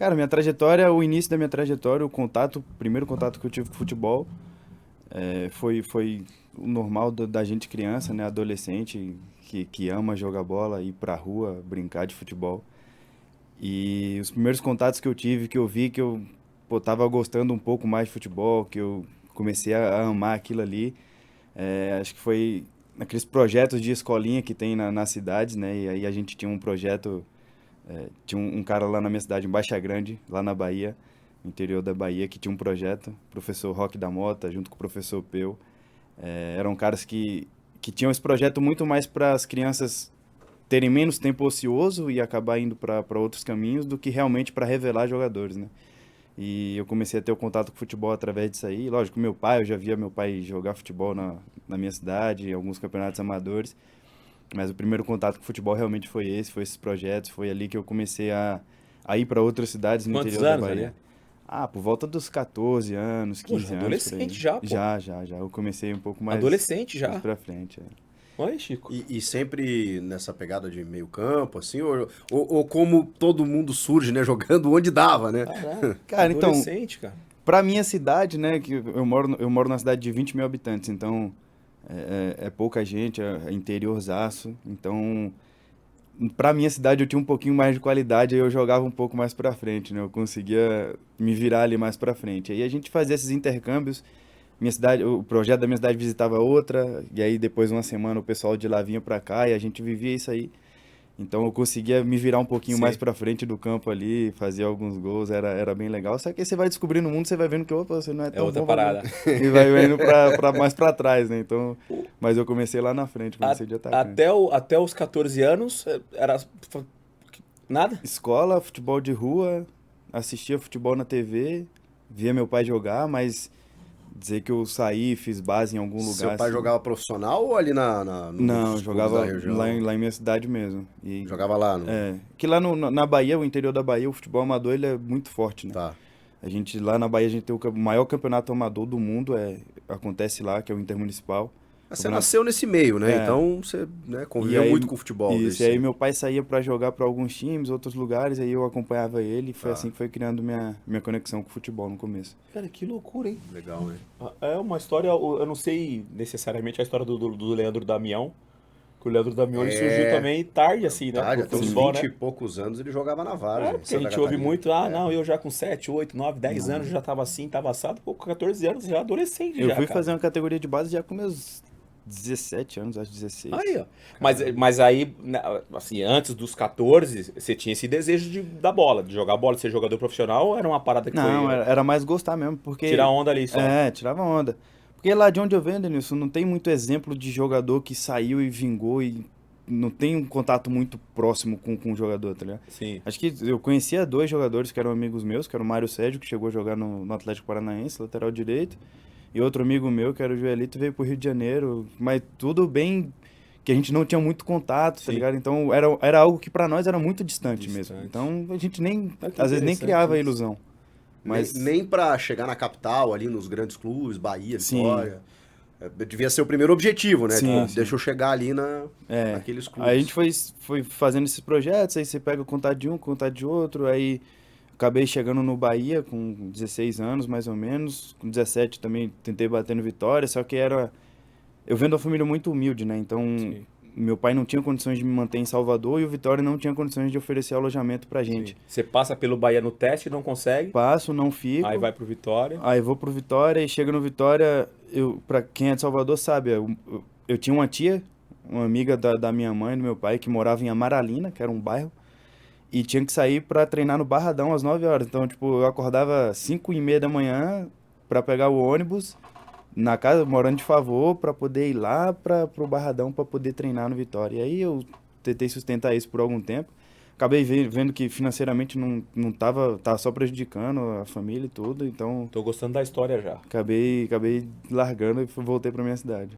Cara, minha trajetória, o início da minha trajetória, o primeiro contato que eu tive com futebol, foi o normal da gente criança, né? Adolescente, que ama jogar bola, ir pra rua, brincar de futebol. E os primeiros contatos que eu tive, que eu vi que eu, pô, tava gostando um pouco mais de futebol, que eu comecei a amar aquilo ali, acho que foi naqueles projetos de escolinha que tem nas cidades, né? E aí a gente tinha um projeto. Tinha um cara lá na minha cidade, em Baixa Grande, lá na Bahia, no interior da Bahia, que tinha um projeto, professor Roque da Mota, junto com o professor Peu. Eram caras que tinham esse projeto muito mais para as crianças terem menos tempo ocioso e acabar indo para outros caminhos do que realmente para revelar jogadores, né? E eu comecei a ter o contato com o futebol através disso aí. Lógico, meu pai, eu já via meu pai jogar futebol na minha cidade, em alguns campeonatos amadores. Mas o primeiro contato com o futebol realmente foi esse, foi esses projetos, foi ali que eu comecei a ir para outras cidades no Quantos interior da anos, Bahia. Daniel? Ah, por volta dos 14 anos, Pô, já 15 anos, por adolescente aí. já, pô. Já. Eu comecei um pouco Adolescente mais já. pra frente. Oi, Chico. E sempre nessa pegada de meio campo, assim, ou como todo mundo surge, né? Jogando onde dava, né? Caraca, Cara, então, adolescente, cara. pra minha cidade, né, que eu moro numa cidade de 20 mil habitantes, então é pouca gente, é interiorzaço, então pra minha cidade eu tinha um pouquinho mais de qualidade, aí eu jogava um pouco mais pra frente, né? Eu conseguia me virar ali mais pra frente. Aí a gente fazia esses intercâmbios. Minha cidade, o projeto da minha cidade visitava outra, e aí depois de uma semana o pessoal de lá vinha pra cá e a gente vivia isso aí. Então eu conseguia me virar um pouquinho mais Sim. pra frente do campo ali, fazia alguns gols, era bem legal. Só que aí você vai descobrindo o mundo, você vai vendo que, opa, você não é É tão outra bom, vai ver. parada. E vai indo mais pra trás, né? Então, mas eu comecei lá na frente, A- comecei de atacante. até os 14 anos, era nada? Escola, futebol de rua, assistia futebol na TV, via meu pai jogar, mas dizer que eu saí, fiz base em algum Seu lugar pai assim. jogava profissional ou ali Não, eu nos clubes da jogava região? lá em minha cidade mesmo. E, Jogava lá no. que lá na Bahia, o interior da Bahia, o futebol amador ele é muito forte, né? Tá. Lá na Bahia a gente tem o maior campeonato amador do mundo, acontece lá, que é o Intermunicipal. Mas você Campeonato, nasceu nesse meio, né? é, Então você, né, E conviveu aí, muito com o futebol isso, desde e aí cedo. meu pai saía pra jogar pra alguns times, outros lugares, aí eu acompanhava ele e foi Tá. assim que foi criando minha conexão com o futebol no começo. Cara, que loucura, hein? Legal, né? É uma história, eu não sei necessariamente a história do Leandro Damião, que o Leandro Damião ele surgiu É. também tarde, assim, né, Tá, pro até uns futebol, 20 e né? poucos anos ele jogava na Várzea, É, em porque a Santa gente ouve Catarina. muito, ah, É. não, eu já com 7 8 9 10 anos já tava assim, tava assado, pô, com 14 anos já adolescente Eu já, fui cara. fazer uma categoria de base já com meus 17 anos, acho 16. Aí, ó. Mas aí, assim, antes dos 14, você tinha esse desejo da bola, de jogar bola, de ser jogador profissional, ou era uma parada que foi Não, era mais gostar mesmo, tirar porque. onda ali só? Tirava onda. Porque lá de onde eu venho, Denilson, não tem muito exemplo de jogador que saiu e vingou e não tem um contato muito próximo com o jogador, tá ligado? Sim. Acho que eu conhecia dois jogadores que eram amigos meus, que era o Mário Sérgio, que chegou a jogar no Atlético Paranaense, lateral direito, e outro amigo meu, que era o Joelito, veio pro Rio de Janeiro, mas tudo bem que a gente não tinha muito contato, tá Sim. ligado? Então era algo que pra nós era muito distante mesmo. Distante. Então a gente nem, Ah, que às vezes nem interessante criava a isso. ilusão. Nem, Mas nem pra chegar na capital, ali nos grandes clubes, Bahia, sim, Vitória. Devia ser o primeiro objetivo, né? sim, Tipo, sim. deixa eu chegar ali É, naqueles aí a clubes. gente foi fazendo esses projetos, aí você pega o contato de um, contato de outro, aí acabei chegando no Bahia com 16 anos, mais ou menos, com 17 também tentei bater no Vitória, só que eu venho de uma família muito humilde, né, então Sim. meu pai não tinha condições de me manter em Salvador e o Vitória não tinha condições de oferecer alojamento pra Sim. gente. Você passa pelo Bahia no teste, não consegue, Passo, não aí fico, vai pro Vitória. aí vou pro Vitória e chega no Vitória, pra quem é de Salvador sabe, eu tinha uma tia, uma amiga da minha mãe e do meu pai, que morava em Amaralina, que era um bairro, e tinha que sair pra treinar no Barradão às 9 horas. Então, tipo, eu acordava 5:30 da manhã pra pegar o ônibus na casa, morando de favor, pra poder ir lá pro Barradão pra poder treinar no Vitória. E aí eu tentei sustentar isso por algum tempo. Acabei vendo que financeiramente não tava só prejudicando a família e tudo, então Tô gostando da história já. acabei largando e voltei pra minha cidade.